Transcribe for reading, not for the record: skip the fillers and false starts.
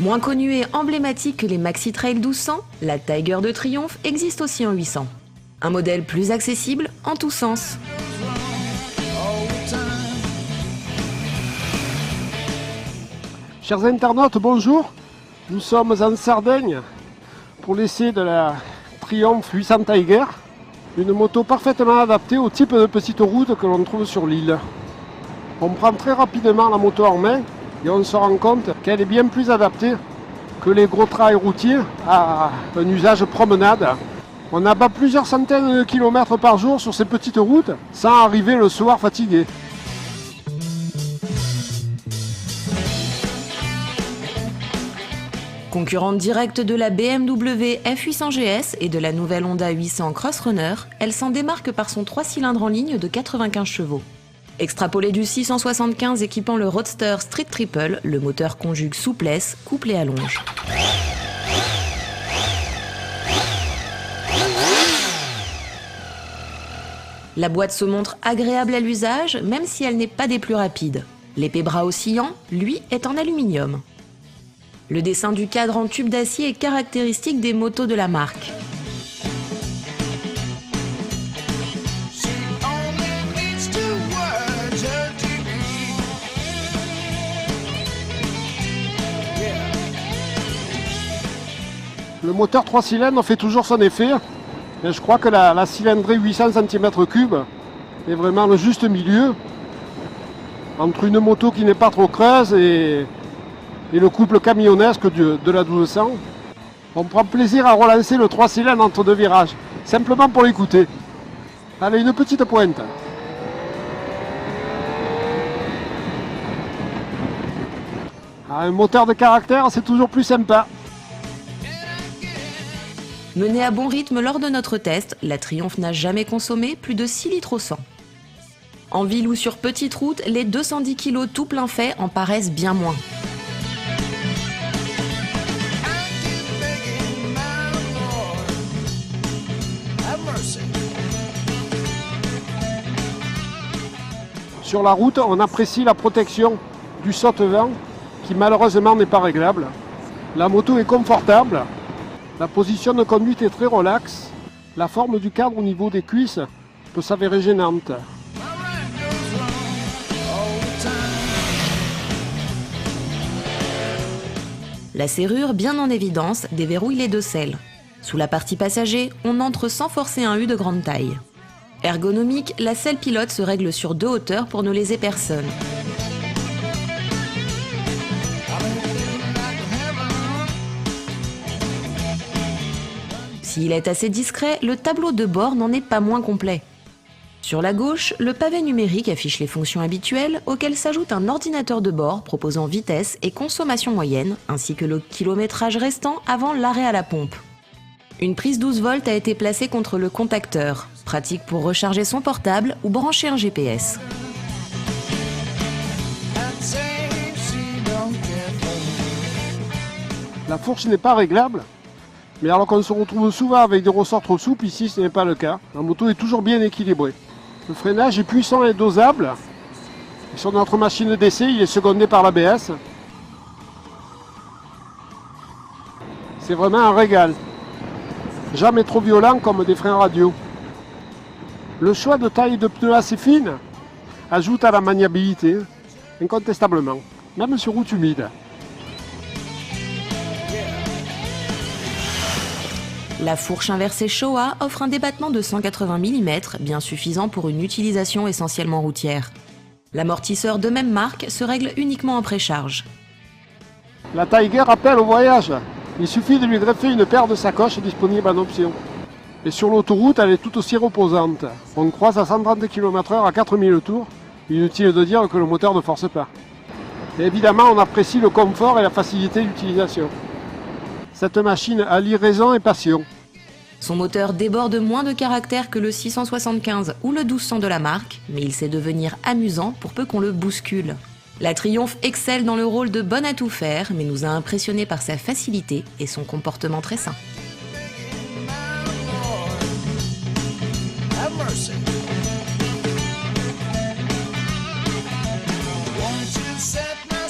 Moins connue et emblématique que les Maxi Trail 1200, la Tiger de Triumph existe aussi en 800. Un modèle plus accessible en tous sens. Chers internautes, bonjour. Nous sommes en Sardaigne pour l'essai de la Triumph 800 Tiger, une moto parfaitement adaptée au type de petite route que l'on trouve sur l'île. On prend très rapidement la moto en main et on se rend compte qu'elle est bien plus adaptée que les gros trails routiers à un usage promenade. On abat plusieurs centaines de kilomètres par jour sur ces petites routes sans arriver le soir fatigué. Concurrente directe de la BMW F800 GS et de la nouvelle Honda 800 Cross Runner, elle s'en démarque par son 3 cylindres en ligne de 95 chevaux. Extrapolé du 675 équipant le Roadster Street Triple, le moteur conjugue souplesse, couple et allonge. La boîte se montre agréable à l'usage, même si elle n'est pas des plus rapides. L'épée bras oscillant, lui, est en aluminium. Le dessin du cadre en tube d'acier est caractéristique des motos de la marque. Le moteur 3 cylindres fait toujours son effet. Et je crois que la cylindrée 800 cm3 est vraiment le juste milieu entre une moto qui n'est pas trop creuse et le couple camionnesque de la 1200. On prend plaisir à relancer le 3 cylindres entre deux virages, simplement pour l'écouter. Allez, une petite pointe. Un moteur de caractère, c'est toujours plus sympa. Menée à bon rythme lors de notre test, la Triumph n'a jamais consommé plus de 6 litres au 100. En ville ou sur petite route, les 210 kg tout plein fait en paraissent bien moins. Sur la route, on apprécie la protection du saute-vent qui malheureusement n'est pas réglable. La moto est confortable, la position de conduite est très relaxe, la forme du cadre au niveau des cuisses peut s'avérer gênante. La serrure, bien en évidence, déverrouille les deux selles. Sous la partie passager, on entre sans forcer un U de grande taille. Ergonomique, la selle pilote se règle sur deux hauteurs pour ne léser personne. S'il est assez discret, le tableau de bord n'en est pas moins complet. Sur la gauche, le pavé numérique affiche les fonctions habituelles, auxquelles s'ajoute un ordinateur de bord proposant vitesse et consommation moyenne, ainsi que le kilométrage restant avant l'arrêt à la pompe. Une prise 12 volts a été placée contre le contacteur, pratique pour recharger son portable ou brancher un GPS. La fourche n'est pas réglable, mais alors qu'on se retrouve souvent avec des ressorts trop souples, ici ce n'est pas le cas. La moto est toujours bien équilibrée. Le freinage est puissant et dosable. Et sur notre machine d'essai, il est secondé par l'ABS. C'est vraiment un régal. Jamais trop violent comme des freins radio. Le choix de taille de pneus assez fine ajoute à la maniabilité, incontestablement, même sur route humide. La fourche inversée Showa offre un débattement de 180 mm, bien suffisant pour une utilisation essentiellement routière. L'amortisseur de même marque se règle uniquement en précharge. La Tiger appelle au voyage. Il suffit de lui greffer une paire de sacoches disponibles en option. Et sur l'autoroute, elle est tout aussi reposante. On croise à 130 km/h à 4000 tours. Inutile de dire que le moteur ne force pas. Et évidemment, on apprécie le confort et la facilité d'utilisation. Cette machine allie raison et passion. Son moteur déborde moins de caractère que le 675 ou le 1200 de la marque, mais il sait devenir amusant pour peu qu'on le bouscule. La Triumph excelle dans le rôle de bonne à tout faire, mais nous a impressionnés par sa facilité et son comportement très sain. Won't you set my